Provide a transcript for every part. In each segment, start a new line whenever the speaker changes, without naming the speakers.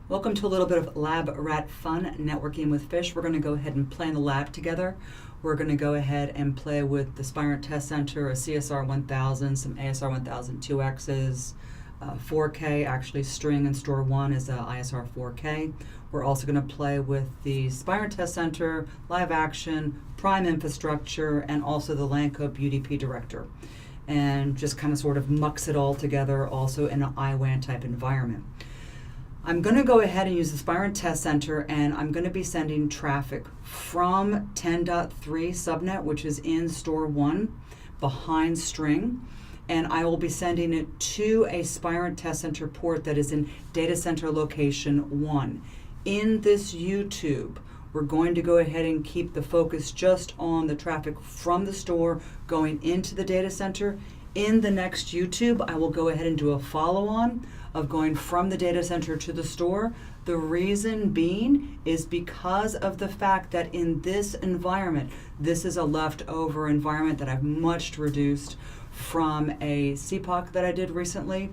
Welcome to a little bit of Lab Rat Fun, Networking with Fish. We're going to go ahead and play in the lab together. We're going to go ahead and play with the Spirent Test Center, a CSR 1000, some ASR 1000 2Xs, 4K, actually string and store 1 is ISR 4K. We're also going to play with the Spirent Test Center, LiveAction, Prime Infrastructure, and also the Lancope UDP director. And just kind of sort of mux it all together also in an IWAN type environment. I'm going to go ahead and use the Spirent Test Center, and I'm going to be sending traffic from 10.3 subnet, which is in store 1 behind string, and I will be sending it to a Spirent Test Center port that is in data center location 1. In this YouTube, we're going to go ahead and keep the focus just on the traffic from the store going into the data center. In the next YouTube, I will go ahead and do a follow-on of going from the data center to the store. The reason being is because of the fact that in this environment, this is a leftover environment that I've much reduced from a CPOC that I did recently.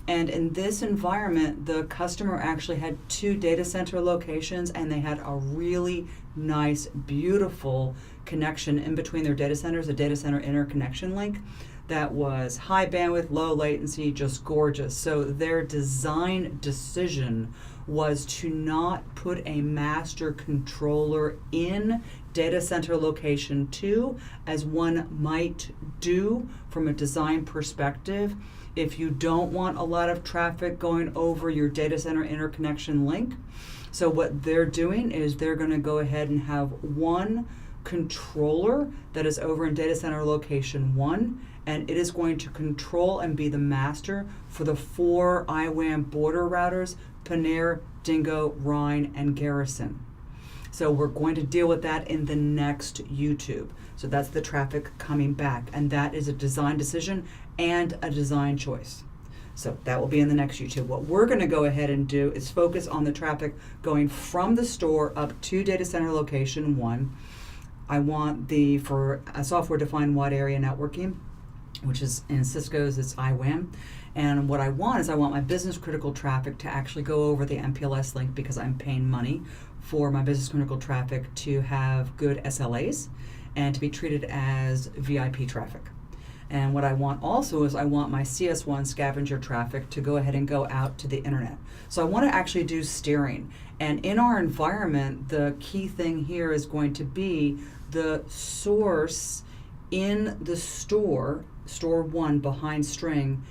And in this environment, the customer actually had 2 data center locations, and they had a really nice, beautiful connection in between their data centers, a data center interconnection link that was high bandwidth, low latency, just gorgeous. So their design decision was to not put a master controller in data center location 2, as one might do from a design perspective if you don't want a lot of traffic going over your data center interconnection link. So what they're doing is they're going to go ahead and have one controller that is over in data center location 1, and it is going to control and be the master for the 4 IWAN border routers, Paneer, Dingo, Rhine, and Garrison. So we're going to deal with that in the next YouTube. So that's the traffic coming back, and that is a design decision and a design choice. So that will be in the next YouTube. What we're going to go ahead and do is focus on the traffic going from the store up to data center location 1. I want for a software-defined wide area networking, which is in Cisco's, it's IWAN. And what I want is I want my business critical traffic to actually go over the MPLS link, because I'm paying money for my business critical traffic to have good SLAs and to be treated as VIP traffic. And what I want also is I want my CS1 scavenger traffic to go ahead and go out to the internet. So I want to actually do steering. And in our environment, the key thing here is going to be the source in the store 1 behind string,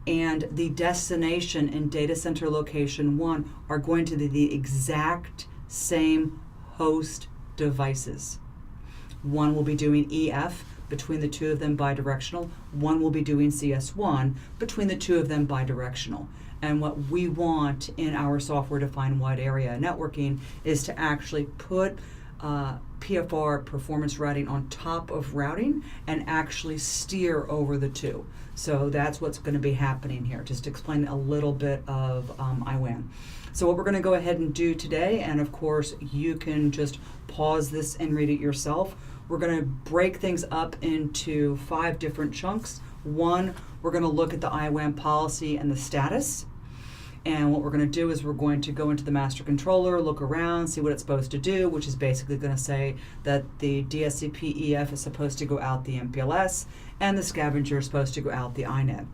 and the destination in data center location 1 are going to be the exact same host devices. One will be doing EF between the 2 of them bidirectional. One will be doing CS1 between the 2 of them bidirectional. And what we want in our software-defined wide area networking is to actually put PFR, performance routing, on top of routing and actually steer over the 2. So that's what's going to be happening here, just to explain a little bit of IWAN. So what we're going to go ahead and do today, and of course you can just pause this and read it yourself, we're going to break things up into 5 different chunks. 1, we're going to look at the IWAN policy and the status. And what we're going to do is we're going to go into the master controller, look around, see what it's supposed to do, which is basically going to say that the DSCP EF is supposed to go out the MPLS, and the scavenger is supposed to go out the INET.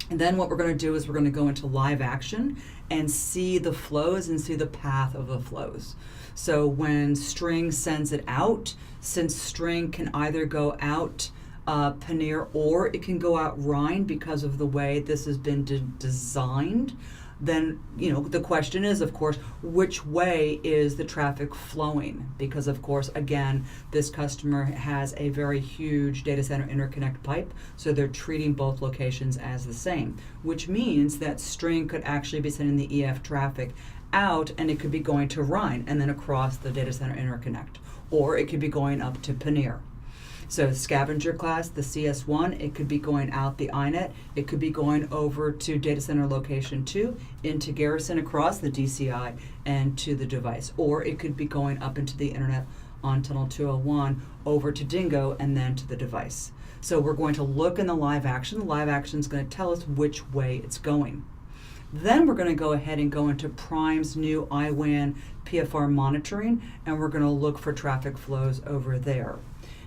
And then what we're going to do is we're going to go into LiveAction and see the flows and see the path of the flows. So when string sends it out, since string can either go out Paneer or it can go out Rhine because of the way this has been designed, then the question is, of course, which way is the traffic flowing? Because of course, again, this customer has a very huge data center interconnect pipe, so they're treating both locations as the same, which means that string could actually be sending the EF traffic out, and it could be going to Rhine and then across the data center interconnect, or it could be going up to Paneer. So scavenger class, the CS1, it could be going out the INET, it could be going over to data center location 2, into Garrison across the DCI and to the device, or it could be going up into the internet on tunnel 201 over to Dingo and then to the device. So we're going to look in the LiveAction. The LiveAction is going to tell us which way it's going. Then we're going to go ahead and go into Prime's new IWAN PfR monitoring, and we're going to look for traffic flows over there.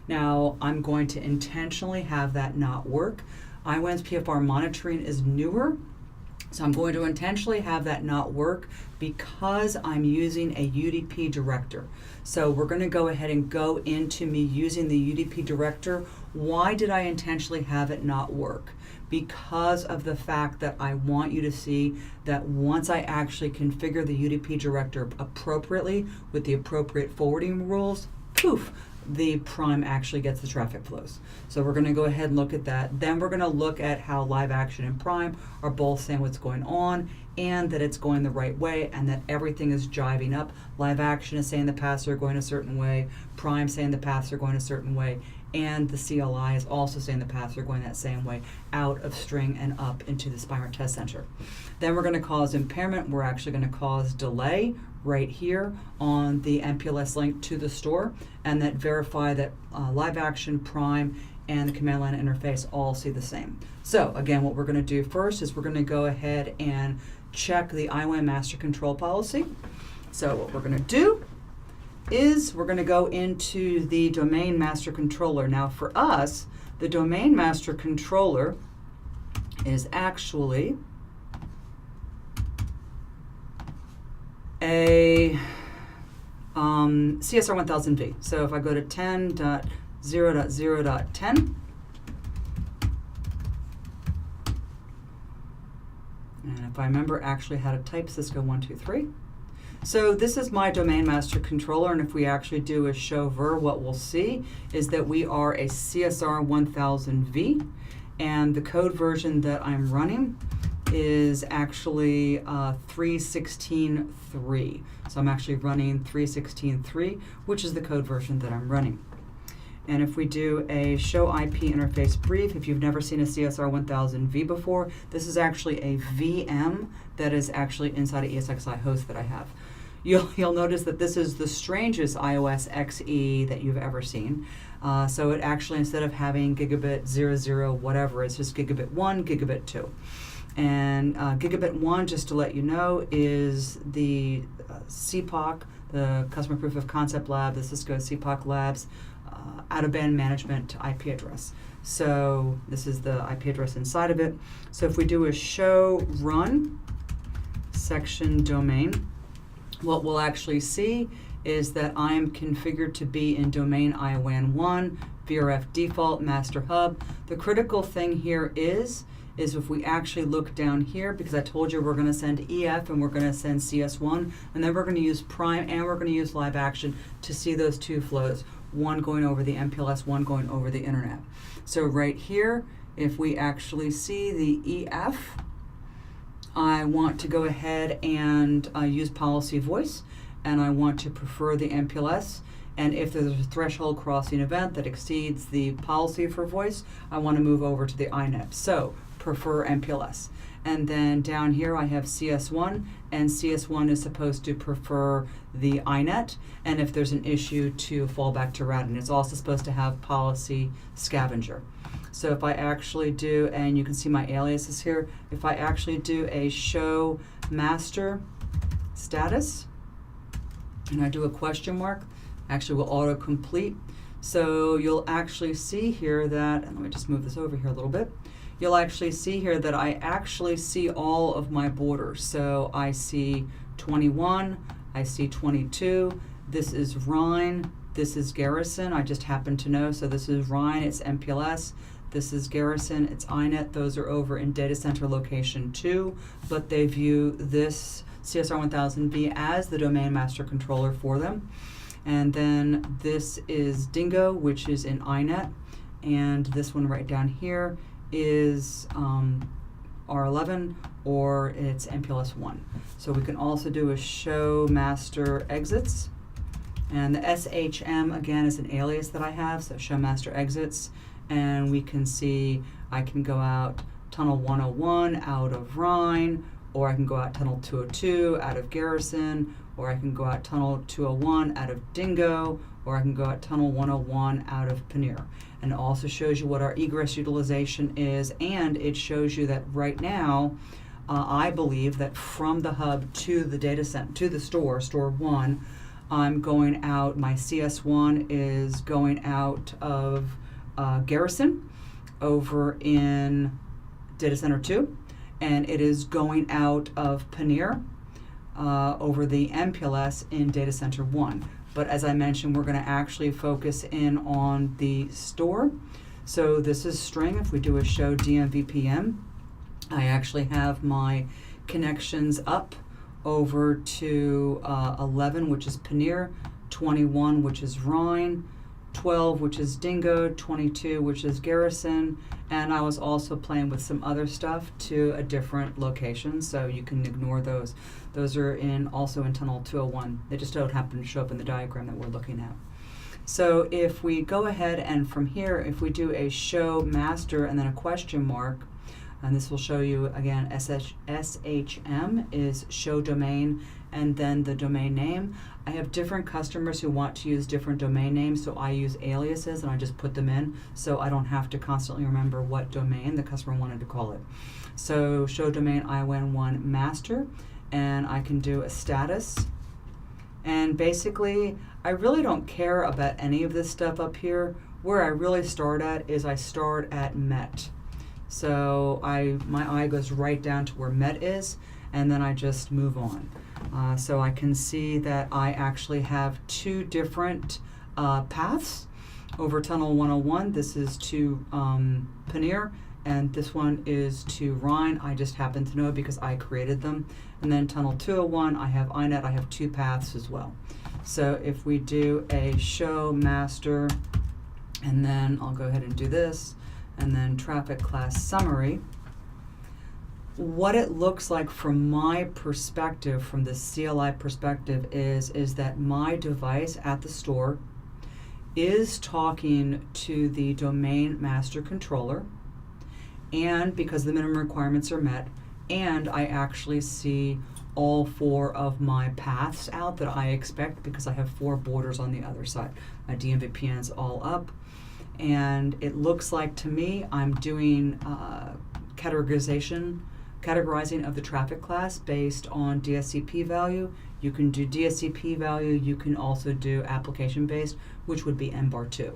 Now, I'm going to intentionally have that not work. IWAN's PfR monitoring is newer, so I'm going to intentionally have that not work because I'm using a UDP director. So we're going to go ahead and go into me using the UDP director. Why did I intentionally have it not work? Because of the fact that I want you to see that once I actually configure the UDP director appropriately with the appropriate forwarding rules, poof, the Prime actually gets the traffic flows. So we're going to go ahead and look at that. Then we're going to look at how LiveAction and Prime are both saying what's going on and that it's going the right way and that everything is jiving up. LiveAction is saying the paths are going a certain way, Prime saying the paths are going a certain way, and the CLI is also saying the paths are going that same way out of string and up into the Spirent Test Center. Then we're going to cause impairment. We're actually going to cause delay right here on the MPLS link to the store, and that verify that LiveAction, Prime, and the command line interface all see the same. So again, what we're going to do first is we're going to go ahead and check the IWAN master control policy. So what we're going to do is we're going to go into the domain master controller. Now for us, the domain master controller is actually a CSR 1000V. So if I go to 10.0.0.10, and if I remember actually how to type Cisco 123. So this is my domain master controller, and if we actually do a show ver, what we'll see is that we are a CSR 1000V, and the code version that I'm running is actually 3.16.3. So I'm actually running 3.16.3, which is the code version that I'm running. And if we do a show IP interface brief, if you've never seen a CSR 1000V before, this is actually a VM that is actually inside an ESXi host that I have. You'll notice that this is the strangest iOS XE that you've ever seen. So it actually, instead of having gigabit 00 whatever, it's just gigabit 1, gigabit 2. And gigabit 1, just to let you know, is the CPOC, the Customer Proof of Concept Lab, the Cisco CPOC Labs, out-of-band management IP address. So this is the IP address inside of it. So if we do a show run section domain, what we'll actually see is that I am configured to be in domain IWAN 1, VRF default, master hub. The critical thing here is if we actually look down here, because I told you we're going to send EF and we're going to send CS1, and then we're going to use Prime and we're going to use LiveAction to see those two flows, one going over the MPLS, one going over the internet. So right here, if we actually see the EF, I want to go ahead and use policy voice, and I want to prefer the MPLS. And if there's a threshold crossing event that exceeds the policy for voice, I want to move over to the INET. So prefer MPLS. And then down here I have CS1, and CS1 is supposed to prefer the INET, and if there's an issue to fall back to routing. It's also supposed to have policy scavenger. So if I actually do, and you can see my aliases here, if I actually do a show master status, and I do a question mark, actually will auto-complete. So you'll actually see here that, and let me just move this over here a little bit, you'll actually see here that I actually see all of my borders. So I see 21, I see 22, this is Rhine, this is Garrison, I just happen to know, so this is Rhine, it's MPLS, this is Garrison, it's INET, those are over in data center location 2, but they view this CSR 1000V as the domain master controller for them. And then this is Dingo, which is in INET, and this one right down here is R11, or it's MPLS 1. So we can also do a show master exits, and the SHM again is an alias that I have, so show master exits, and we can see I can go out tunnel 101 out of Rhine, or I can go out tunnel 202 out of Garrison, or I can go out tunnel 201 out of Dingo, or I can go out tunnel 101 out of Panir. And it also shows you what our egress utilization is, and it shows you that right now I believe that from the hub to the data center, to the store 1, I'm going out, my CS1 is going out of Garrison over in data center 2, and it is going out of Paneer over the MPLS in data center 1. But as I mentioned, we're going to actually focus in on the store. So this is string. If we do a show DMVPM, I actually have my connections up over to 11, which is Paneer, 21, which is Rhine, 12, which is Dingo, 22, which is Garrison, and I was also playing with some other stuff to a different location, so you can ignore those. Those are also in tunnel 201. They just don't happen to show up in the diagram that we're looking at. So if we go ahead and from here, if we do a show master and then a question mark, and this will show you again, SHM is show domain and then the domain name. I have different customers who want to use different domain names, so I use aliases and I just put them in so I don't have to constantly remember what domain the customer wanted to call it. So show domain IWAN master, and I can do a status. And basically, I really don't care about any of this stuff up here. Where I really start at is I start at MET. So my eye goes right down to where MET is, and then I just move on. So I can see that I actually have 2 different paths over tunnel 101. This is to Paneer, and this one is to Rhine. I just happen to know it because I created them. And then tunnel 201, I have INET. I have 2 paths as well. So if we do a show master, and then I'll go ahead and do this, and then traffic class summary, what it looks like from my perspective, from the CLI perspective, is that my device at the store is talking to the domain master controller, and because the minimum requirements are met, and I actually see all 4 of my paths out that I expect because I have 4 borders on the other side. My DMVPN's all up, and it looks like to me I'm doing categorizing of the traffic class based on DSCP value. You can do DSCP value, you can also do application based, which would be MBAR2.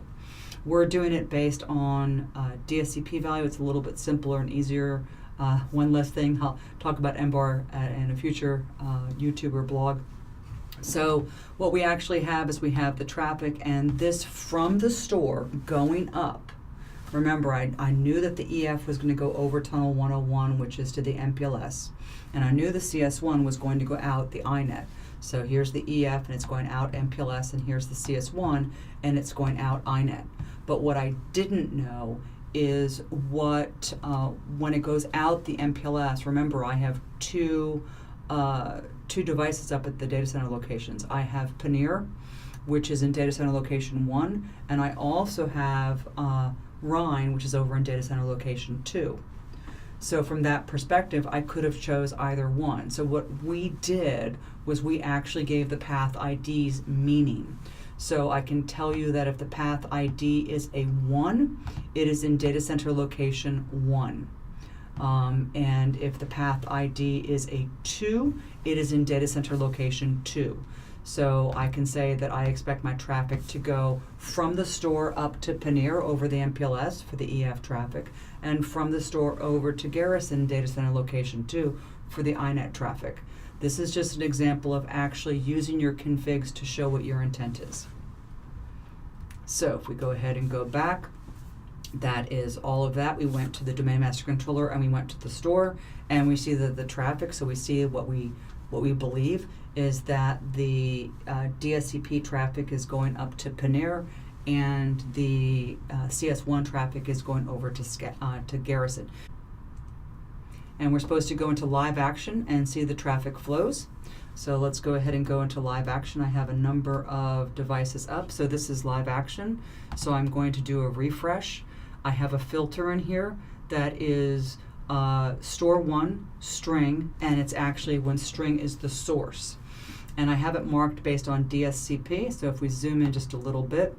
We're doing it based on DSCP value. It's a little bit simpler and easier. One less thing, I'll talk about MBAR in a future YouTube or blog. So what we actually have is we have the traffic, and this from the store going up. Remember, I knew that the EF was going to go over tunnel 101, which is to the MPLS, and I knew the CS1 was going to go out the INET. So here's the EF, and it's going out MPLS, and here's the CS1, and it's going out INET. But what I didn't know is what, when it goes out the MPLS, remember I have two devices up at the data center locations. I have Paneer, which is in data center location 1, and I also have Rhine, which is over in data center location 2. So from that perspective, I could have chose either one. So what we did was we actually gave the path IDs meaning. So I can tell you that if the path ID is a 1, it is in data center location 1. And if the path ID is a 2, it is in data center location 2. So I can say that I expect my traffic to go from the store up to Paneer over the MPLS for the EF traffic, and from the store over to Garrison data center location 2 for the INET traffic. This is just an example of actually using your configs to show what your intent is. So if we go ahead and go back, that is all of that. We went to the domain master controller and we went to the store, and we see the traffic. So we see what we believe is that the DSCP traffic is going up to Paneer, and the CS1 traffic is going over to Garrison. And we're supposed to go into LiveAction and see the traffic flows. So let's go ahead and go into LiveAction. I have a number of devices up. So this is LiveAction. So I'm going to do a refresh. I have a filter in here that is store 1 string, and it's actually when string is the source. And I have it marked based on DSCP. So if we zoom in just a little bit,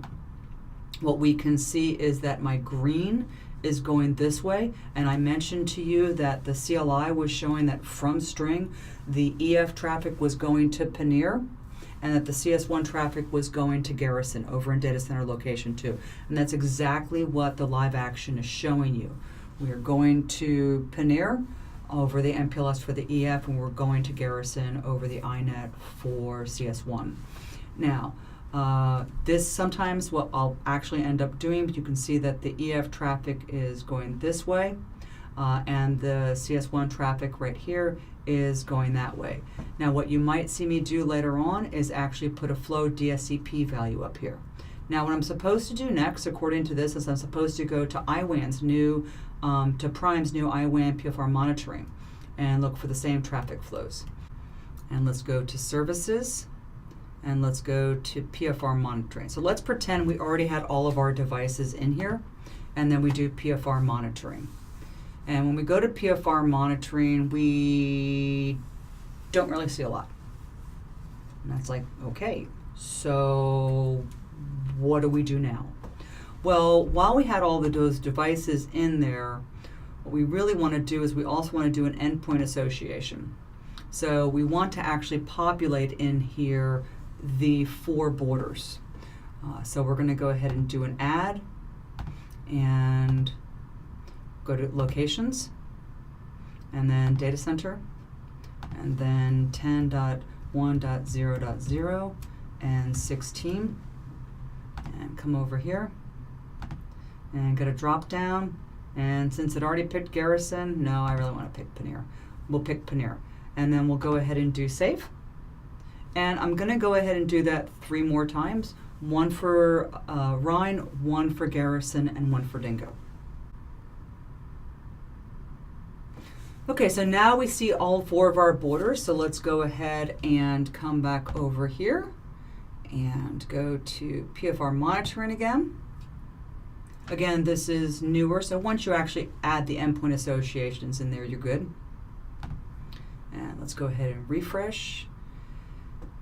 what we can see is that my green is going this way, and I mentioned to you that the CLI was showing that from string, the EF traffic was going to Paneer, and that the CS1 traffic was going to Garrison over in data center location 2. And that's exactly what the LiveAction is showing you. We are going to Paneer over the MPLS for the EF, and we're going to Garrison over the INET for CS1. Now, this sometimes what I'll actually end up doing, but you can see that the EF traffic is going this way, and the CS1 traffic right here is going that way. Now what you might see me do later on is actually put a flow DSCP value up here. Now what I'm supposed to do next, according to this, is I'm supposed to go to IWAN's new, to Prime's new IWAN PfR monitoring and look for the same traffic flows. And let's go to services, and let's go to PfR monitoring. So let's pretend we already had all of our devices in here, and then we do PfR monitoring. And when we go to PfR monitoring, we don't really see a lot. And that's like, okay, so what do we do now? Well, while we had all those devices in there, what we really want to do is we also want to do an endpoint association. So we want to actually populate in here the 4 borders. So we're going to go ahead and do an add and go to locations, and then data center, and then 10.1.0.0 and 16, and come over here and get a drop down. And since it already picked Garrison, no, I really want to pick Paneer. We'll pick Paneer, and then we'll go ahead and do save. And I'm going to go ahead and do that 3 more times, 1 for Rhine, 1 for Garrison, and 1 for Dingo. Okay, so now we see all 4 of our borders, so let's go ahead and come back over here and go to PfR monitoring again. Again, this is newer, so once you actually add the endpoint associations in there, you're good. And let's go ahead and refresh.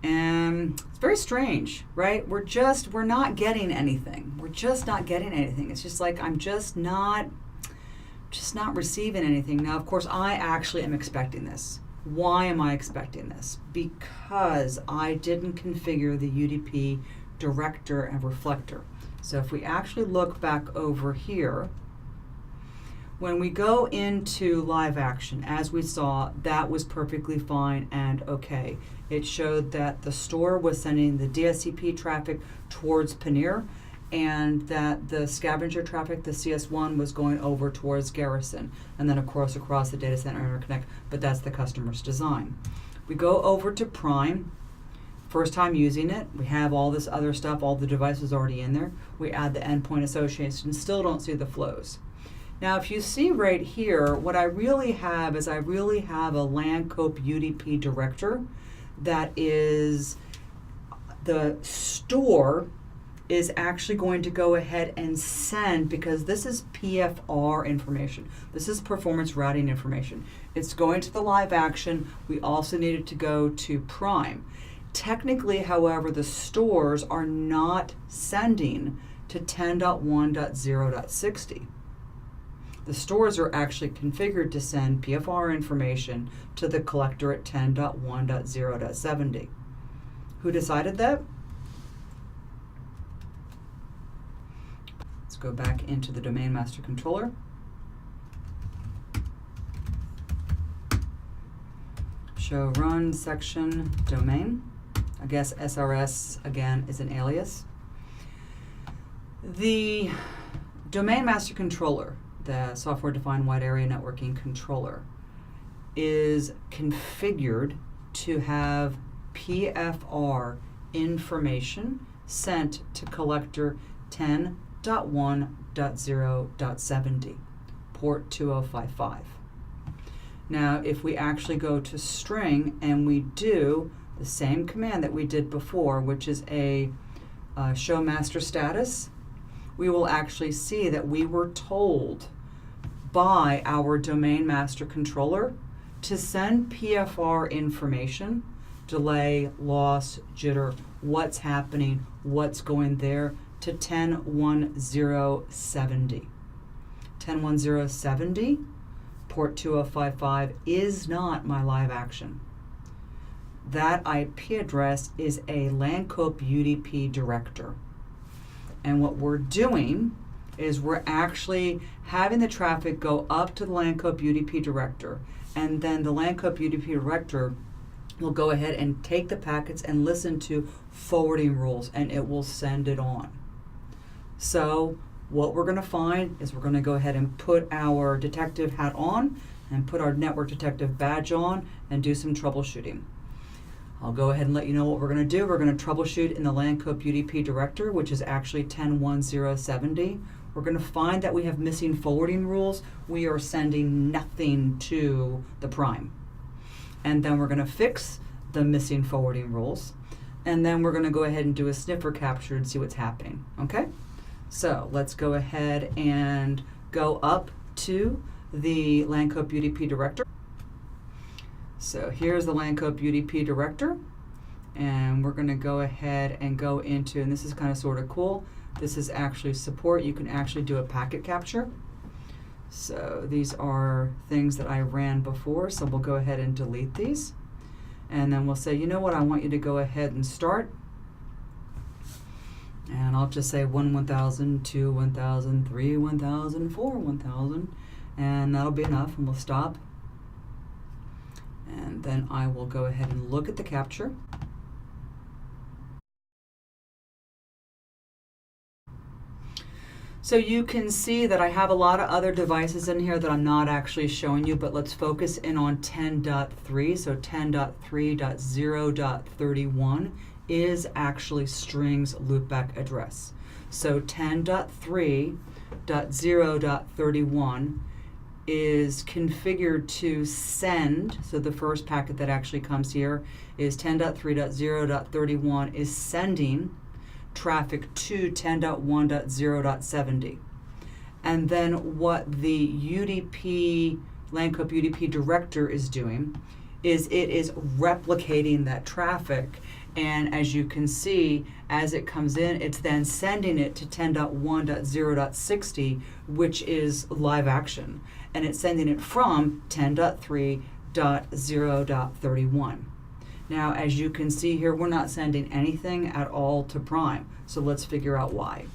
And it's very strange, right? We're not getting anything. We're just not getting anything. It's just like I'm just not receiving anything. Now, of course, I actually am expecting this. Why am I expecting this? Because I didn't configure the UDP director and reflector. So if we actually look back over here, when we go into LiveAction, as we saw, that was perfectly fine and okay. It showed that the store was sending the DSCP traffic towards Paneer, and that the scavenger traffic, the CS1, was going over towards Garrison, and then of course across the data center interconnect, but that's the customer's design. We go over to Prime, first time using it, we have all this other stuff, all the devices already in there, we add the endpoint association, still don't see the flows. Now if you see right here, what I really have is I really have a Lancope UDP director that is the store is actually going to go ahead and send, because this is PfR information. This is performance routing information. It's going to the LiveAction. We also needed to go to Prime. Technically, however, the stores are not sending to 10.1.0.60. The stores are actually configured to send PfR information to the collector at 10.1.0.70. Who decided that? Let's go back into the domain master controller. Show run section domain. I guess SRS again is an alias. The domain master controller, the software defined wide area networking controller, is configured to have PfR information sent to collector 10.1.0.70, port 2055. Now, if we actually go to string and we do the same command that we did before, which is a show master status, we will actually see that we were told by our domain master controller to send PfR information, delay, loss, jitter, what's happening, what's going there, to 10.1.0.70. 10.10.70, port 2055 is not my LiveAction. That IP address is a Lancope UDP director. And what we're doing is we're actually having the traffic go up to the Lancope UDP director, and then the Lancope UDP director will go ahead and take the packets and listen to forwarding rules, and it will send it on. So what we're going to find is we're going to go ahead and put our detective hat on and put our network detective badge on and do some troubleshooting. I'll go ahead and let you know what we're going to do. We're going to troubleshoot in the Lancope UDP director, which is actually 10.10.70. We're going to find that we have missing forwarding rules. We are sending nothing to the prime. And then we're going to fix the missing forwarding rules. And then we're going to go ahead and do a sniffer capture and see what's happening. Okay? So let's go ahead and go up to the Lancope UDP director. So here's the Lancope UDP director. And we're going to go ahead and go into, and this is kind of sort of cool, this is actually support. You can actually do a packet capture. So these are things that I ran before, so we'll go ahead and delete these. And then we'll say, you know what, I want you to go ahead and start. And I'll just say 1, 1,000, 2, 1,000, 3, 1,000, 4, 1,000. And that'll be enough, and we'll stop. And then I will go ahead and look at the capture. So you can see that I have a lot of other devices in here that I'm not actually showing you, but let's focus in on 10.3. So 10.3.0.31 is actually strings loopback address. So 10.3.0.31 is configured to send, so the first packet that actually comes here is 10.3.0.31 is sending traffic to 10.1.0.70. And then what the UDP, Lancope UDP director is doing is it is replicating that traffic. And as you can see, as it comes in, it's then sending it to 10.1.0.60, which is LiveAction. And it's sending it from 10.3.0.31. Now, as you can see here, we're not sending anything at all to prime. So let's figure out why.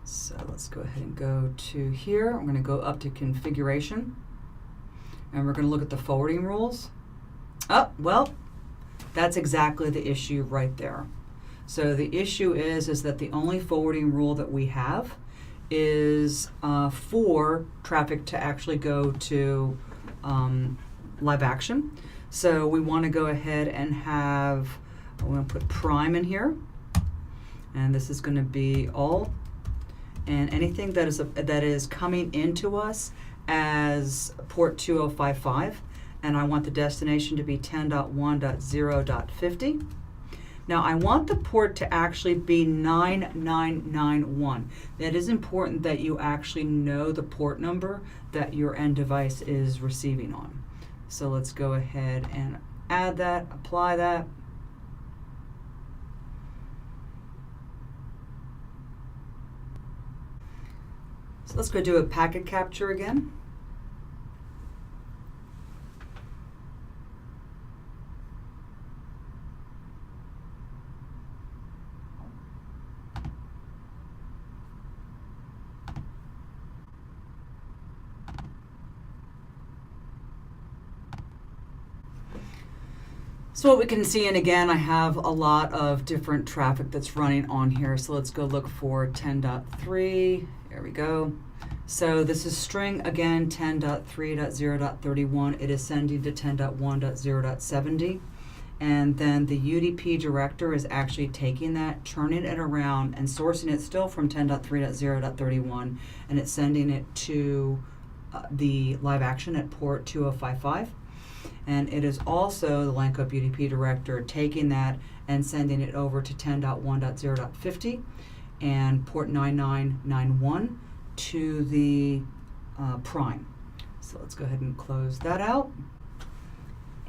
So let's go ahead and go to here. I'm going to go up to configuration. And we're going to look at the forwarding rules. Oh, well, that's exactly the issue right there. So the issue is that the only forwarding rule that we have is for traffic to actually go to LiveAction. So we want to go ahead and have, I'm going to put prime in here, and this is going to be all, and anything that is coming into us as port 2055, and I want the destination to be 10.1.0.50. Now I want the port to actually be 9991. That is important that you actually know the port number that your end device is receiving on. So let's go ahead and add that, apply that. So let's go do a packet capture again. So what we can see, and again, I have a lot of different traffic that's running on here. So let's go look for 10.3. There we go. So this is string, again, 10.3.0.31. It is sending to 10.1.0.70. And then the UDP director is actually taking that, turning it around, and sourcing it still from 10.3.0.31. And it's sending it to the LiveAction at port 2055. And it is also the Lancope UDP director taking that and sending it over to 10.1.0.50 and port 9991 to the prime. So let's go ahead and close that out.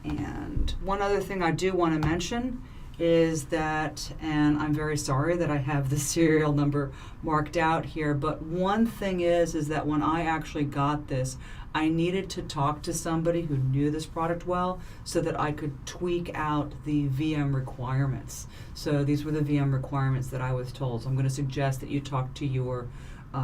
And one other thing I do want to mention is that, and I'm very sorry that I have the serial number marked out here, but one thing is that when I actually got this, I needed to talk to somebody who knew this product well so that I could tweak out the VM requirements. So these were the VM requirements that I was told. So I'm going to suggest that you talk to your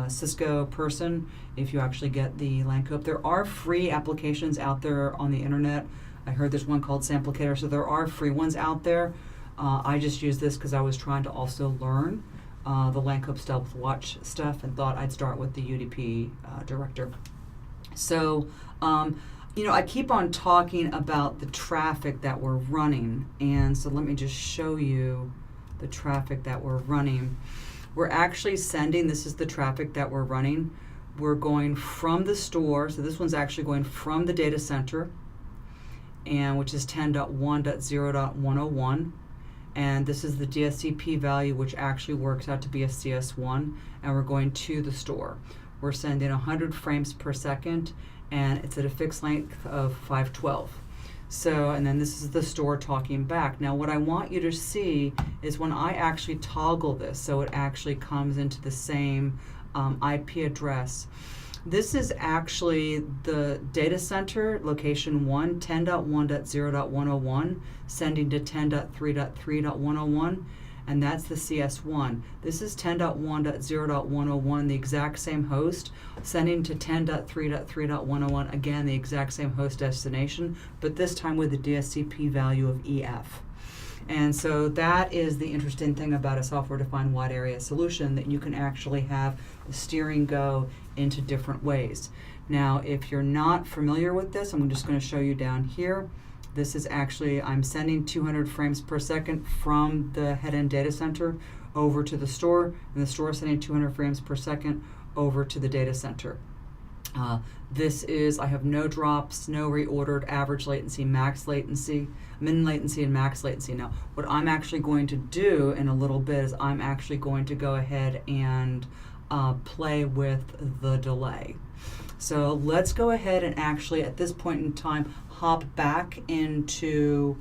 Cisco person if you actually get the Lancope. There are free applications out there on the internet. I heard there's one called Samplicator, so there are free ones out there. I just used this because I was trying to also learn the Lancope Stealth Watch stuff and thought I'd start with the UDP director. So, I keep on talking about the traffic that we're running, and so let me just show you the traffic that we're running. We're actually sending, this is the traffic that we're running. We're going from the store, so this one's actually going from the data center, and which is 10.1.0.101. And this is the DSCP value, which actually works out to be a CS1, and we're going to the store. We're sending 100 frames per second, and it's at a fixed length of 512. So, and then this is the store talking back. Now, what I want you to see is when I actually toggle this, so it actually comes into the same IP address. This is actually the data center, location 1, 10.1.0.101, sending to 10.3.3.101, and that's the CS1. This is 10.1.0.101, the exact same host, sending to 10.3.3.101, again, the exact same host destination, but this time with the DSCP value of EF. And so that is the interesting thing about a software-defined wide area solution, that you can actually have the steering go into different ways. Now, if you're not familiar with this, I'm just going to show you down here. This is actually, I'm sending 200 frames per second from the head-end data center over to the store, and the store is sending 200 frames per second over to the data center. This is, I have no drops, no reordered, average latency, max latency, min latency, and max latency. Now, what I'm actually going to do in a little bit is I'm actually going to go ahead and play with the delay. So let's go ahead and actually, at this point in time, hop back into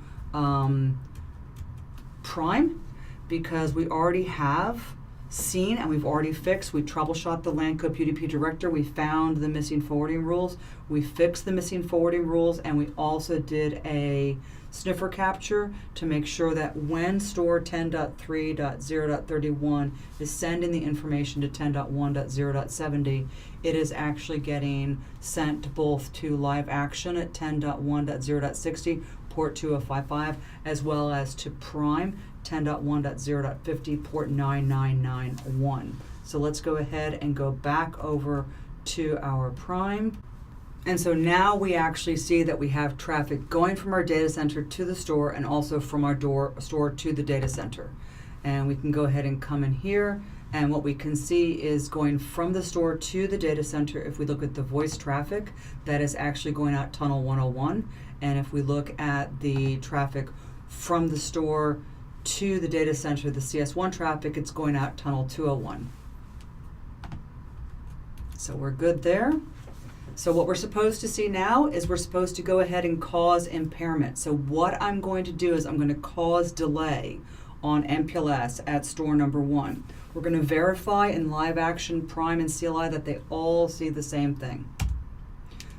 Prime, because we already have seen and we've already fixed. We troubleshot the Lancope UDP director. We found the missing forwarding rules. We fixed the missing forwarding rules, and we also did a sniffer capture to make sure that when store 10.3.0.31 is sending the information to 10.1.0.70, it is actually getting sent both to LiveAction at 10.1.0.60, port 2055, as well as to Prime 10.1.0.50, port 9991. So let's go ahead and go back over to our Prime. And so now we actually see that we have traffic going from our data center to the store, and also from our store to the data center. And we can go ahead and come in here, and what we can see is going from the store to the data center. If we look at the voice traffic, that is actually going out tunnel 101. And if we look at the traffic from the store to the data center, the CS1 traffic, it's going out tunnel 201. So we're good there. So what we're supposed to see now is we're supposed to go ahead and cause impairment. So what I'm going to do is I'm going to cause delay on MPLS at store number 1. We're going to verify in LiveAction, Prime, and CLI that they all see the same thing.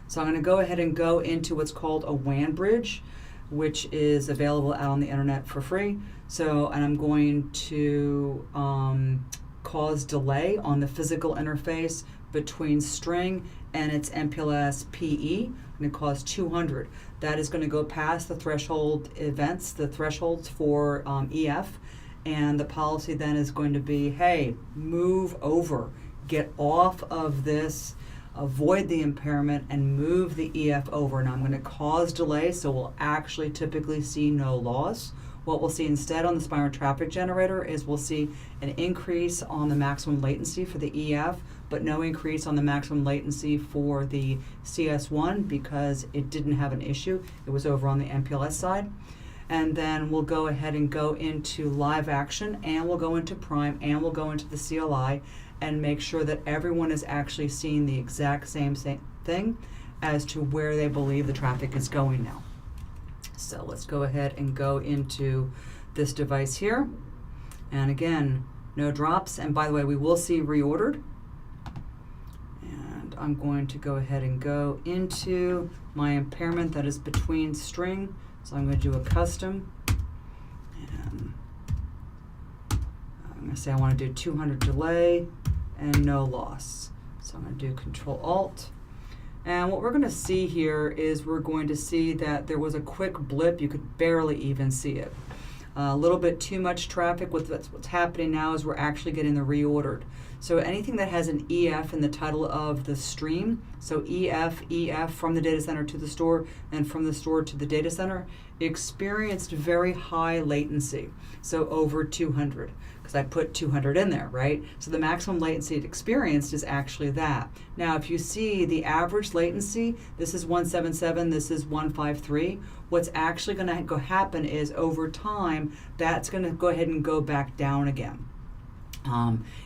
So I'm going to go ahead and go into what's called a WAN bridge, which is available out on the internet for free. So, and I'm going to cause delay on the physical interface between string and its MPLS PE, and it cause 200. That is going to go past the threshold events, the thresholds for EF, and the policy then is going to be, hey, move over, get off of this, avoid the impairment, and move the EF over. Now I'm going to cause delay, so we'll actually typically see no loss. What we'll see instead on the Spirent traffic generator is we'll see an increase on the maximum latency for the EF, but no increase on the maximum latency for the CS1 because it didn't have an issue. It was over on the MPLS side. And then we'll go ahead and go into LiveAction, and we'll go into Prime, and we'll go into the CLI and make sure that everyone is actually seeing the exact same thing as to where they believe the traffic is going now. So let's go ahead and go into this device here. And again, no drops. And by the way, we will see reordered. And I'm going to go ahead and go into my impairment that is between string. So I'm going to do a custom. And I'm going to say I want to do 200 delay and no loss. So I'm going to do Control-Alt. And what we're going to see here is we're going to see that there was a quick blip. You could barely even see it. A little bit too much traffic. What's happening now is we're actually getting the reordered. So anything that has an EF in the title of the stream, so EF from the data center to the store and from the store to the data center, experienced very high latency, so over 200, because I put 200 in there, right? So the maximum latency it experienced is actually that. Now, if you see the average latency, this is 177, this is 153. What's actually going to happen is over time, that's going to go ahead and go back down again.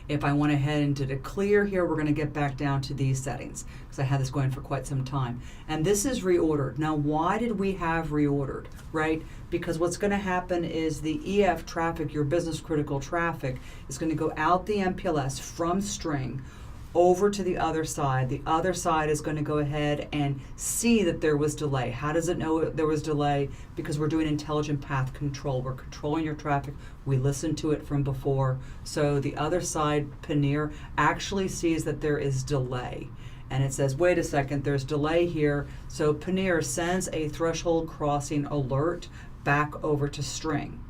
If I went ahead and did a clear here, we're going to get back down to these settings because I had this going for quite some time. And this is reordered. Now, why did we have reordered, right? Because what's going to happen is the EF traffic, your business critical traffic, is going to go out the MPLS from string over to the other side. The other side is going to go ahead and see that there was delay. How does it know there was delay? Because we're doing intelligent path control. We're controlling your traffic. We listened to it from before. So the other side, Paneer, actually sees that there is delay. And it says, wait a second, there's delay here. So Paneer sends a threshold crossing alert back over to string.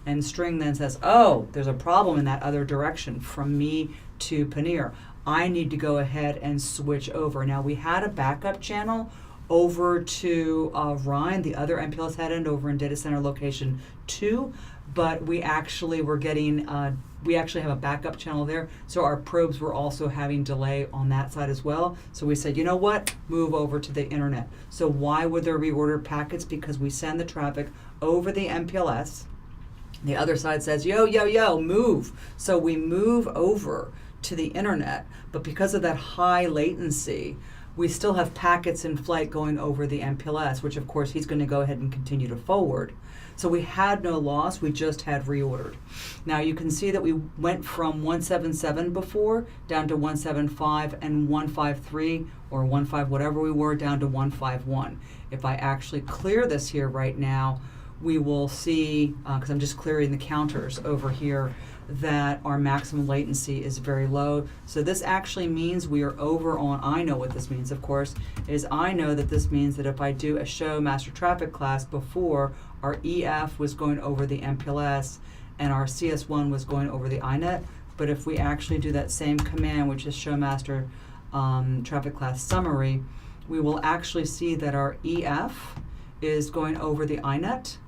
And string then says, oh, there's a problem in that other direction from me to Paneer. I need to go ahead and switch over. Now, we had a backup channel over to Ryan, the other MPLS head end over in data center location 2, but we actually were getting, we actually have a backup channel there, so our probes were also having delay on that side as well. So we said, you know what, move over to the internet. So why would there be reordered packets? Because we send the traffic over the MPLS. The other side says, yo, yo, yo, move. So we move over to the internet, but because of that high latency, we still have packets in flight going over the MPLS, which of course he's going to go ahead and continue to forward. So we had no loss, we just had reordered. Now you can see that we went from 177 before down to 175 and 153 or 15 whatever we were down to 151. If I actually clear this here right now, we will see, because I'm just clearing the counters over here, that our maximum latency is very low. So this actually means we are over on, I know what this means, of course, is I know that this means that if I do a show master traffic class before, our EF was going over the MPLS and our CS1 was going over the INET. But if we actually do that same command, which is show master traffic class summary, we will actually see that our EF is going over the INET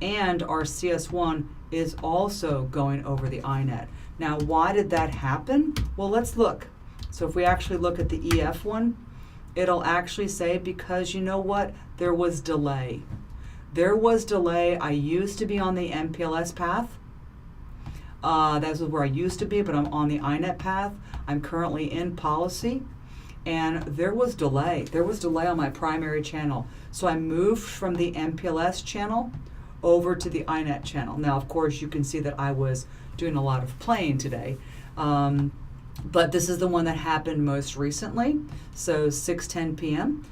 and our CS1 is also going over the INET. Now, why did that happen? Well, let's look. So if we actually look at the EF one, it'll actually say, because you know what? There was delay. There was delay. I used to be on the MPLS path. That's where I used to be, but I'm on the INET path. I'm currently in policy, and there was delay. There was delay on my primary channel. So I moved from the MPLS channel over to the INET channel. Now, of course, you can see that I was doing a lot of playing today, but this is the one that happened most recently, so 6:10 p.m.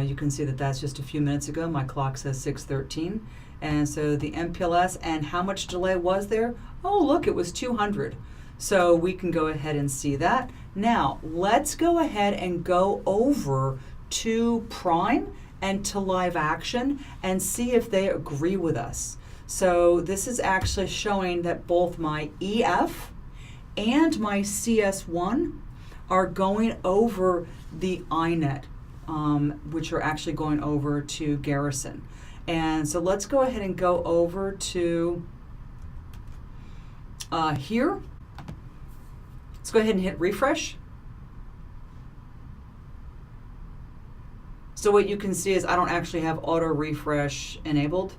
You can see that that's just a few minutes ago. My clock says 6:13, and so the MPLS, and how much delay was there? Oh, look, it was 200. So we can go ahead and see that. Now, let's go ahead and go over to Prime and to LiveAction and see if they agree with us. So this is actually showing that both my EF and my CS1 are going over the INET, which are actually going over to Garrison. And so let's go ahead and go over to here. Let's go ahead and hit refresh. So what you can see is I don't actually have auto refresh enabled.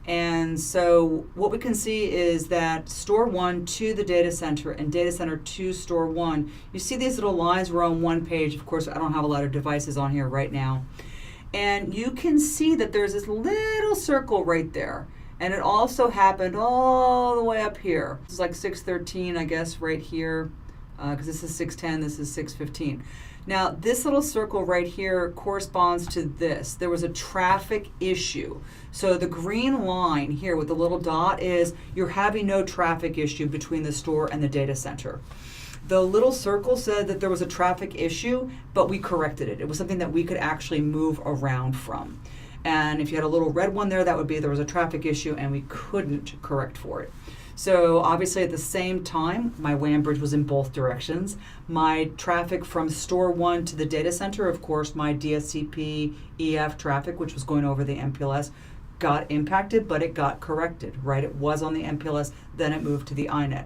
And so what we can see is that store 1 to the data center and data center to store 1. You see these little lines, we're on one page. Of course, I don't have a lot of devices on here right now. And you can see that there's this little circle right there. And it also happened all the way up here. This is like 613, I guess, right here, because this is 610, this is 615. Now, this little circle right here corresponds to this. There was a traffic issue. So the green line here with the little dot is you're having no traffic issue between the store and the data center. The little circle said that there was a traffic issue, but we corrected it. It was something that we could actually move around from. And if you had a little red one there, that would be there was a traffic issue and we couldn't correct for it. So obviously at the same time, my WAN bridge was in both directions. My traffic from store 1 to the data center, of course, my DSCP EF traffic, which was going over the MPLS, got impacted, but it got corrected, right? It was on the MPLS, then it moved to the INET.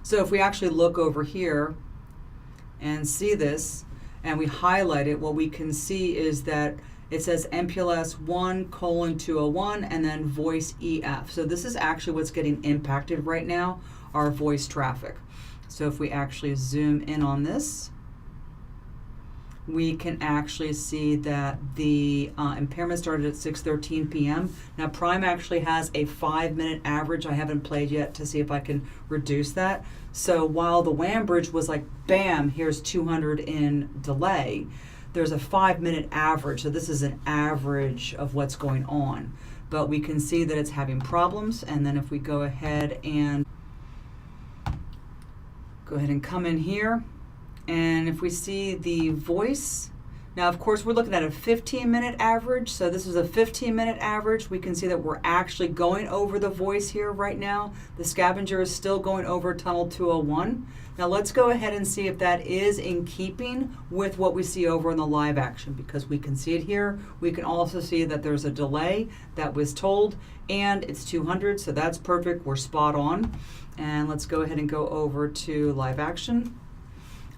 So if we actually look over here and see this, and we highlight it, what we can see is that it says MPLS 1:201 and then voice EF. So this is actually what's getting impacted right now, our voice traffic. So if we actually zoom in on this, we can actually see that the impairment started at 6:13 p.m. Now Prime actually has a 5-minute average. I haven't played yet to see if I can reduce that. So while the WAN bridge was like, bam, here's 200 in delay, there's a 5-minute average. So this is an average of what's going on. But we can see that it's having problems. And then if we go ahead and come in here, and if we see the voice, now of course we're looking at a 15-minute average, so this is a 15-minute average. We can see that we're actually going over the voice here right now. The scavenger is still going over tunnel 201. Now let's go ahead and see if that is in keeping with what we see over in the LiveAction, because we can see it here. We can also see that there's a delay that was told, and it's 200, so that's perfect. We're spot on. And let's go ahead and go over to LiveAction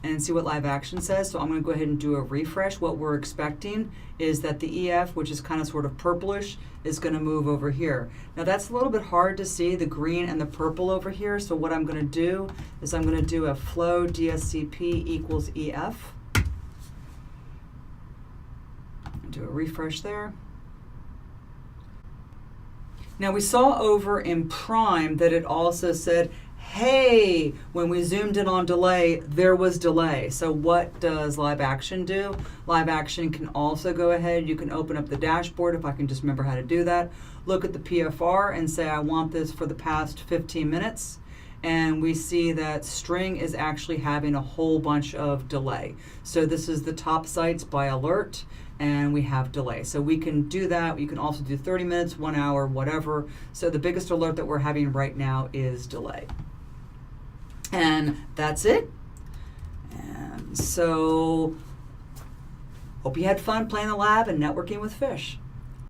and see what LiveAction says. So I'm going to go ahead and do a refresh. What we're expecting is that the EF, which is kind of sort of purplish, is going to move over here. Now that's a little bit hard to see, the green and the purple over here. So what I'm going to do is I'm going to do a flow DSCP equals EF. Do a refresh there. Now we saw over in Prime that it also said, hey, when we zoomed in on delay, there was delay. So what does LiveAction do? LiveAction can also go ahead, you can open up the dashboard, if I can just remember how to do that, look at the PFR and say I want this for the past 15 minutes. And we see that string is actually having a whole bunch of delay. So this is the top sites by alert, and we have delay. So we can do that. You can also do 30 minutes, 1 hour, whatever. So the biggest alert that we're having right now is delay. And that's it. And so hope you had fun playing the lab and networking with Fish.